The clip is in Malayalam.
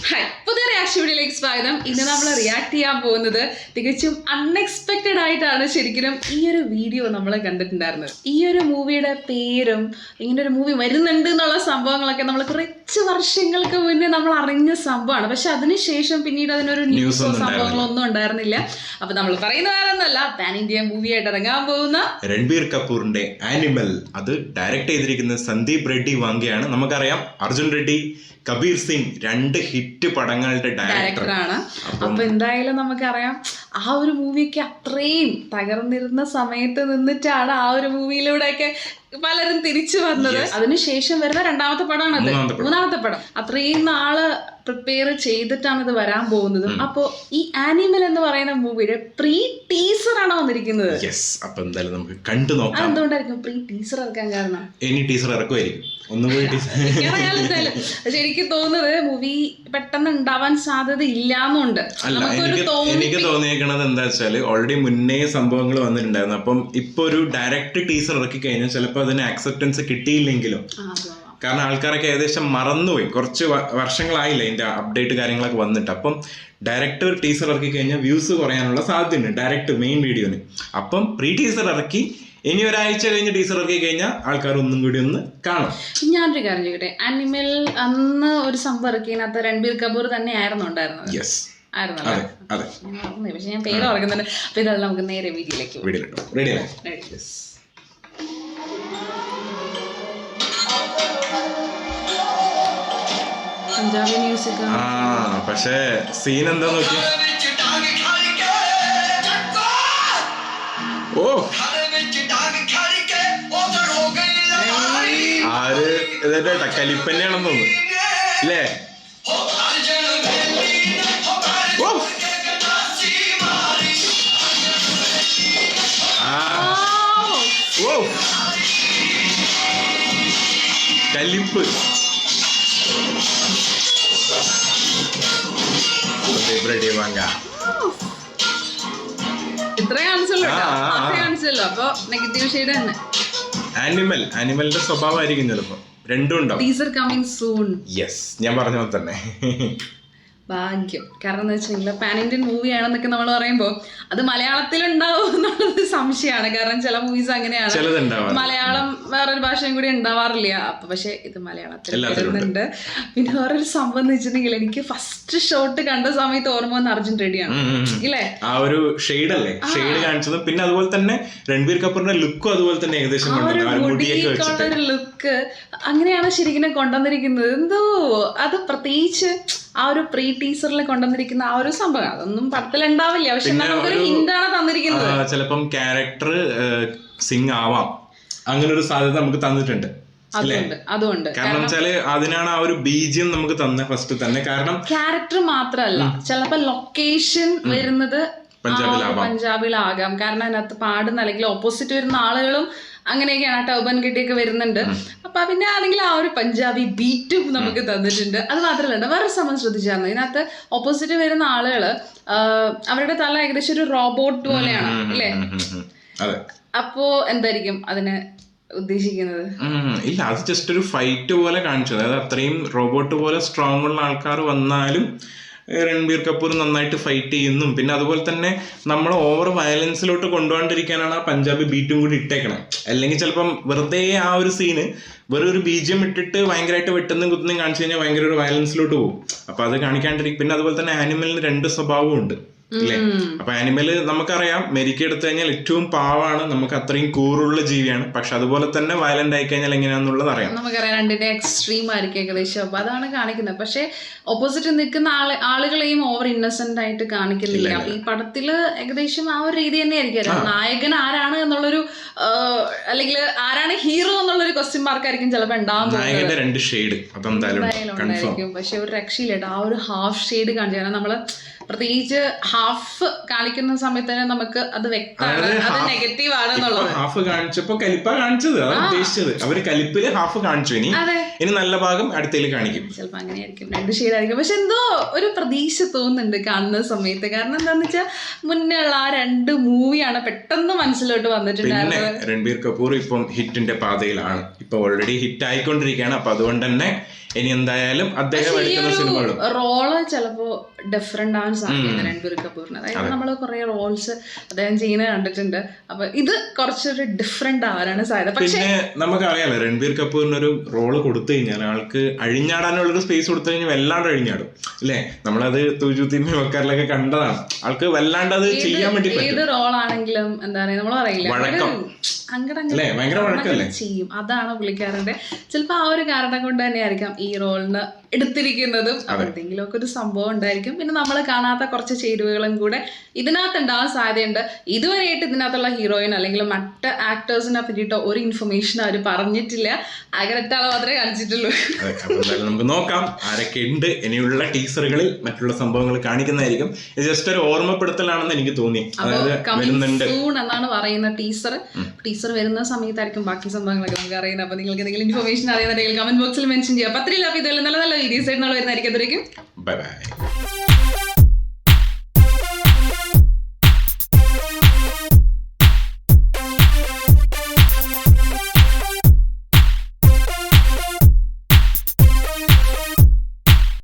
ഹായ്, പുതിയ റിയാക്ഷൻ വീഡിയോയിലേക്ക് സ്വാഗതം. ഇന്ന് നമ്മൾ റിയാക്ട് ചെയ്യാൻ പോകുന്നത് തികച്ചും അൺഎക്സ്പെക്റ്റഡ് ആയിട്ടാണ് ശരിക്കും ഈ ഒരു വീഡിയോ നമ്മൾ കണ്ടിട്ടുണ്ടായിരുന്നത്. ഈ ഒരു മൂവിയുടെ പേരും ഇങ്ങനെ ഒരു മൂവി വരുന്നുണ്ട് എന്നുള്ള സംഭവങ്ങളൊക്കെ നമ്മൾ കുറച്ച് വർഷങ്ങൾക്ക് മുന്നേ നമ്മൾ അറിഞ്ഞ സംഭവമാണ്. പക്ഷെ അതിനുശേഷം പിന്നീട് അതിനൊരു ന്യൂസോ സംഭവങ്ങളോ ഒന്നും ഉണ്ടായിരുന്നില്ല. അപ്പൊ നമ്മൾ പറയുന്ന വേറൊന്നല്ല, പാൻ ഇന്ത്യ മൂവി ആയിട്ട് ഇറങ്ങാൻ പോകുന്ന രൺബീർ കപൂറിന്റെ ആനിമൽ. അത് ഡയറക്ട് ചെയ്തിരിക്കുന്നത് സന്ദീപ് റെഡ്ഡി വാങ്കയാണ്. നമുക്കറിയാം അർജുൻ റെഡ്ഡി, കബീർ സിംഗ്, 2 ഹിറ്റ് പടങ്ങളുടെ ഡയറക്ടറാണ്. അപ്പൊ എന്തായാലും നമുക്കറിയാം ആ ഒരു മൂവിയൊക്കെ അത്രയും തകർന്നിരുന്ന സമയത്ത് നിന്നിട്ടാണ് ആ ഒരു മൂവിയിലൂടെയൊക്കെ പലരും തിരിച്ചു വന്നത്. അതിനുശേഷം വരുന്ന രണ്ടാമത്തെ പടമാണത്, മൂന്നാമത്തെ പടം. അത്രയും നാള് പ്രിപ്പയർ ചെയ്തിട്ടാണ് ഇത് വരാൻ പോകുന്നത്. അപ്പോ ഈ ആനിമൽ എന്ന് പറയുന്ന മൂവിയുടെ പ്രീ ടീസർ ആണ് വന്നിരിക്കുന്നത്. അപ്പൊ എന്തായാലും നമുക്ക് കണ്ടു നോക്കാം. എന്തുകൊണ്ടായിരിക്കും പ്രീ ടീസർ ഇറക്കാൻ കാരണം? ഇനി ടീസർ ഇറക്കുമായിരിക്കും. പക്ഷെ എനിക്ക് തോന്നുന്നത് മൂവി പെട്ടെന്ന് ഉണ്ടാവാൻ സാധ്യത ഇല്ലാന്നുണ്ട്. എനിക്ക് തോന്നിയേക്കണത് എന്താ വെച്ചാല് ഓൾറെഡി മുന്നേ സംഭവങ്ങൾ വന്നിട്ടുണ്ടായിരുന്നു. അപ്പം ഇപ്പൊ ഒരു ഡയറക്റ്റ് ടീസർ ഇറക്കി കഴിഞ്ഞാൽ ചിലപ്പോൾ അതിന് അക്സെപ്റ്റൻസ് കിട്ടിയില്ലെങ്കിലും, കാരണം ആൾക്കാരൊക്കെ ഏകദേശം മറന്നുപോയി, കുറച്ച് വർഷങ്ങളായില്ല ഇതിന്റെ അപ്ഡേറ്റ് കാര്യങ്ങളൊക്കെ വന്നിട്ട്. അപ്പം ഡയറക്റ്റ് ഒരു ടീസർ ഇറക്കി കഴിഞ്ഞാൽ വ്യൂസ് കുറയാനുള്ള സാധ്യതയുണ്ട് ഡയറക്റ്റ് മെയിൻ വീഡിയോന്. അപ്പം പ്രീ ടീസർ ഇറക്കി ഇനി ഒരാഴ്ച കഴിഞ്ഞ് ടീസർ ഇറക്കി കഴിഞ്ഞാൽ ആൾക്കാർ ഒന്നും കൂടി ഒന്ന് കാണും. ഞാനൊരു കാര്യം ചോദിക്കട്ടെ, ആനിമൽ അന്ന് ഒരു സംഭവം ഇറക്കിയതിനകത്ത് രൺബീർ കപൂർ തന്നെ ആയിരുന്നു ഉണ്ടായിരുന്നത്? പക്ഷെ ഞാൻ പേര് ഓർക്കുന്നുണ്ട്. അപ്പൊ ഇതെല്ലാം നമുക്ക് നേരെ വീഡിയോയിലേക്ക് പഞ്ചാബി മ്യൂസിക്. പക്ഷേ സീൻ എന്താ നോക്കി, ഓ ആര് ഇതേട്ടാ കലിപ്പന്നെയാണെന്ന് തോന്നുന്നു അല്ലേ? കലിപ്പ്. ആനിമലിന്റെ സ്വഭാവമായിരിക്കും ചിലപ്പോ. രണ്ടും ഉണ്ടാവും. ഞാൻ പറഞ്ഞ പോലെ തന്നെ ഭാഗ്യം. കാരണം എന്താ വെച്ചാൽ പാൻ ഇന്ത്യൻ മൂവി ആണെന്നൊക്കെ നമ്മൾ പറയുമ്പോൾ അത് മലയാളത്തിലുണ്ടാവും എന്നുള്ളത് സംശയമാണ്. കാരണം ചില മൂവീസ് അങ്ങനെയാണ്, മലയാളം വേറൊരു ഭാഷയും കൂടി ഉണ്ടാവാറില്ല. അപ്പൊ പക്ഷെ ഇത് മലയാളത്തിൽ വരുന്നുണ്ട്. പിന്നെ വേറൊരു സംഭവം എന്ന് വെച്ചിട്ടുണ്ടെങ്കിൽ എനിക്ക് ഫസ്റ്റ് ഷോട്ട് കണ്ട സമയത്ത് ഓർമ്മ വന്ന അർജുൻ റെഡ്ഡിയാണ് ഇല്ലേ? ആ ഒരു ഷെയ്ഡ് അല്ലേ, ഷെയ്ഡ് കാണിച്ചത്. പിന്നെ അതുപോലെ തന്നെ രൺബീർ കപൂറിന്റെ ലുക്കും അതുപോലെ തന്നെ ഏകദേശം ഒരു ലുക്ക് അങ്ങനെയാണ് ശരിക്കും കൊണ്ടുവന്നിരിക്കുന്നത്. എന്തോ അത് പ്രത്യേകിച്ച് ആ ഒരു പ്രീ ടീസറിൽ കൊണ്ടുവന്നിരിക്കുന്ന ആ ഒരു സംഭവം അതൊന്നും പടത്തിൽ ഉണ്ടാവില്ല. പക്ഷെ നമുക്കൊരു ഹിന്റാണ് തന്നിരിക്കുന്നത്. ചിലപ്പം ക്യാരക്ടർ സിംഗ് ആവാം, അങ്ങനെ ഒരു സാധ്യത നമുക്ക് തന്നിട്ടുണ്ട്. അതുകൊണ്ട് കാരണം വെച്ചാല് അതിനാണ് ആ ഒരു ബീജിയം നമുക്ക് തന്നെ ഫസ്റ്റ് തന്നെ. കാരണം ക്യാരക്ടർ മാത്രല്ല, ചിലപ്പോ ലൊക്കേഷൻ വരുന്നത് പഞ്ചാബിലാകാം. കാരണം അതിനകത്ത് പാടുന്ന അല്ലെങ്കിൽ ഓപ്പോസിറ്റ് വരുന്ന ആളുകളും അങ്ങനെയൊക്കെയാണ്, ടർബൻ കെട്ടിയൊക്കെ വരുന്നുണ്ട്. അപ്പൊ പിന്നെ ആണെങ്കിൽ ആ ഒരു പഞ്ചാബി ബീറ്റും നമുക്ക് തന്നിട്ടുണ്ട്. അത് മാത്രമല്ല വേറെ സംഭവം ശ്രദ്ധിച്ചായിരുന്നു, ഇതിനകത്ത് ഓപ്പോസിറ്റ് വരുന്ന ആളുകള് അവരുടെ തല ഏകദേശം ഒരു റോബോട്ട് പോലെയാണ് അല്ലേ? അപ്പോ എന്തായിരിക്കും അതിന് ഉദ്ദേശിക്കുന്നത്? ഇല്ല, അത് ജസ്റ്റ് ഒരു ഫൈറ്റ് പോലെ കാണിച്ചു. അതായത് അത്രയും റോബോട്ട് പോലെ സ്ട്രോങ് ഉള്ള ആൾക്കാർ വന്നാലും രൺബീർ കപൂർ നന്നായിട്ട് ഫൈറ്റ് ചെയ്യുന്നു. പിന്നെ അതുപോലെ തന്നെ നമ്മൾ ഓവർ വയലൻസിലോട്ട് കൊണ്ടുപോകാണ്ടിരിക്കാനാണ് ആ പഞ്ചാബി ബീറ്റും കൂടി ഇട്ടേക്കണം. അല്ലെങ്കിൽ ചിലപ്പം വെറുതെ ആ ഒരു സീന് വെറും ഒരു ബീജിയം ഇട്ടിട്ട് ഭയങ്കരമായിട്ട് വെട്ടുന്നതും കുത്തുന്നതും കാണിച്ചു കഴിഞ്ഞാൽ ഭയങ്കര ഒരു വയലൻസിലോട്ട് പോകും. അപ്പൊ അത് കാണിക്കാണ്ടിരിക്കും. പിന്നെ അതുപോലെ തന്നെ ആനിമലിന് 2 സ്വഭാവവും ഉണ്ട് അല്ലേ? അപ്പൊ ആനിമല് നമുക്കറിയാം മെരിക്ക എടുത്തു കഴിഞ്ഞാൽ ഏറ്റവും പാവാണ്, നമുക്ക് അത്രയും കൂറുള്ള ജീവിയാണ്. പക്ഷെ അതുപോലെ തന്നെ വയലന്റ് ആയി കഴിഞ്ഞാൽ എങ്ങനെയാന്നുള്ളത് അറിയാം, നമുക്കറിയാം. രണ്ടിന്റെ എക്സ്ട്രീം ആയിരിക്കും ഏകദേശം. അപ്പൊ അതാണ് കാണിക്കുന്നത്. പക്ഷെ ഓപ്പോസിറ്റ് നിൽക്കുന്ന ആളുകളെയും ഓവർ ഇന്നസെന്റ് ആയിട്ട് കാണിക്കുന്നില്ല. അപ്പൊ ഈ പടത്തില് ഏകദേശം ആ ഒരു രീതി തന്നെ ആയിരിക്കും. നായകൻ ആരാണ് എന്നുള്ളൊരു അല്ലെങ്കിൽ ആരാണ് ഹീറോ എന്നുള്ളൊരു ക്വസ്റ്റ്യൻ മാർക്ക് ആയിരിക്കും ചിലപ്പോ ഉണ്ടാവും. പക്ഷെ ഒരു രക്ഷയില്ല. ആ ഒരു ഹാഫ് ഷെയ്ഡ് കാണിച്ചു. കാരണം നമ്മള് പ്രത്യേകിച്ച് ഹാഫ് കാണിക്കുന്ന സമയത്ത് തന്നെ നമുക്ക് അത് വ്യക്തമാണ് അത് നെഗറ്റീവ് ആണെന്നുള്ളത്. ഹാഫ് കാണിച്ചപ്പോ കലിപ്പ കാണിച്ചത്, അതാണ് ഉദ്ദേശിച്ചത്. അവര് കലിപ്പില് ഹാഫ് കാണിച്ചു, ഇനി നല്ല ഭാഗം അടുത്തേക്ക് കാണിക്കും. ചിലപ്പോ അങ്ങനെയായിരിക്കും, 2 ഷെയ്ഡായിരിക്കും. പക്ഷെ എന്തോ ഒരു പ്രതീക്ഷ തോന്നുന്നുണ്ട് കാണുന്ന സമയത്ത്. കാരണം എന്താന്ന് വെച്ചാൽ മുന്നേ ഉള്ള ആ 2 മൂവിയാണ് പെട്ടെന്ന് മനസ്സിലോട്ട് വന്നിട്ടുണ്ടായിരുന്നത്. രൺബീർ കപൂർ ഇപ്പം ഹിറ്റിന്റെ പാതയിലാണ്, ഇപ്പൊ ഓൾറെഡി ഹിറ്റ് ആയിക്കൊണ്ടിരിക്കുകയാണ്. അപ്പൊ അതുകൊണ്ട് തന്നെ ഇനി എന്തായാലും അദ്ദേഹം എടുക്കുന്ന സിനിമകളും റോള് ചിലപ്പോ ഡിഫറെന്റ് ആവാൻ സാധ്യത രൺബീർ കപൂറിന്. അതായത് നമ്മള് കുറെ റോൾസ് അദ്ദേഹം ചെയ്യുന്നത് കണ്ടിട്ടുണ്ട്. അപ്പൊ ഇത് കുറച്ചൊരു ഡിഫറെന്റ് ആവാനാണ് സാധ്യത. പക്ഷേ പിന്നെ നമുക്കറിയാലോ രൺബീർ കപൂറിന് ഒരു റോള് കൊടുത്തു കഴിഞ്ഞാൽ ആൾക്ക് അഴിഞ്ഞാടാനുള്ളൊരു സ്പേസ് കൊടുത്തു കഴിഞ്ഞാൽ വല്ലാണ്ട് അഴിഞ്ഞാടും അല്ലേ? നമ്മളത് തുജുത്തിമ്മ വെക്കാറിലൊക്കെ കണ്ടതാണ്. ആൾക്ക് വല്ലാണ്ട് അത് ചെയ്യാൻ വേണ്ടി ഏത് റോളാണെങ്കിലും എന്താ പറയാ നമ്മൾ പറയില്ല ചെയ്യും. അതാണ് പുള്ളിക്കാരന്റെ ചിലപ്പോ ആ ഒരു കാരണം കൊണ്ട് തന്നെ ആയിരിക്കാം ഈ റോളിന് എടുത്തിരിക്കുന്നതും. എന്തെങ്കിലുമൊക്കെ ഒരു സംഭവം ഉണ്ടായിരിക്കും. പിന്നെ നമ്മൾ കാണാത്ത കുറച്ച് ചേരുവകളും കൂടെ ഇതിനകത്ത് ഉണ്ടാവാൻ സാധ്യതയുണ്ട്. ഇതുവരെയായിട്ട് ഇതിനകത്തുള്ള ഹീറോയിൻ അല്ലെങ്കിൽ മറ്റ് ആക്ടേഴ്സിനെ പറ്റിയിട്ട് ഒരു ഇൻഫർമേഷൻ അവർ പറഞ്ഞിട്ടില്ല. ആഗ്രഹത്താളെ മാത്രമേ കാണിച്ചിട്ടുള്ളൂ. നമുക്ക് നോക്കാം ആരൊക്കെ ഉണ്ട്. ഇനിയുള്ള ടീസറുകളിൽ മറ്റുള്ള സംഭവങ്ങൾ കാണിക്കുന്നതായിരിക്കും. ഇത് ജസ്റ്റ് ഒരു ഓർമ്മപ്പെടുത്തലാണെന്ന് എനിക്ക് തോന്നി. എന്നാണ് പറയുന്ന ടീസർ വരുന്ന സമയത്തായിരിക്കും ബാക്കി സംഭവങ്ങളൊക്കെ നമുക്ക് അറിയുന്നത്. അപ്പൊ നിങ്ങൾക്ക് എന്തെങ്കിലും ഇൻഫർമേഷൻ അറിയുന്നുണ്ടെങ്കിൽ കമന്റ് ബോക്സിൽ മെൻഷൻ ചെയ്യാം. പത്രിയില്ല. അപ്പൊ ഇതെല്ലാം നല്ല നല്ല വീഡിയോസ് ആയിട്ട് വരുന്നതായിരിക്കും. Bye bye.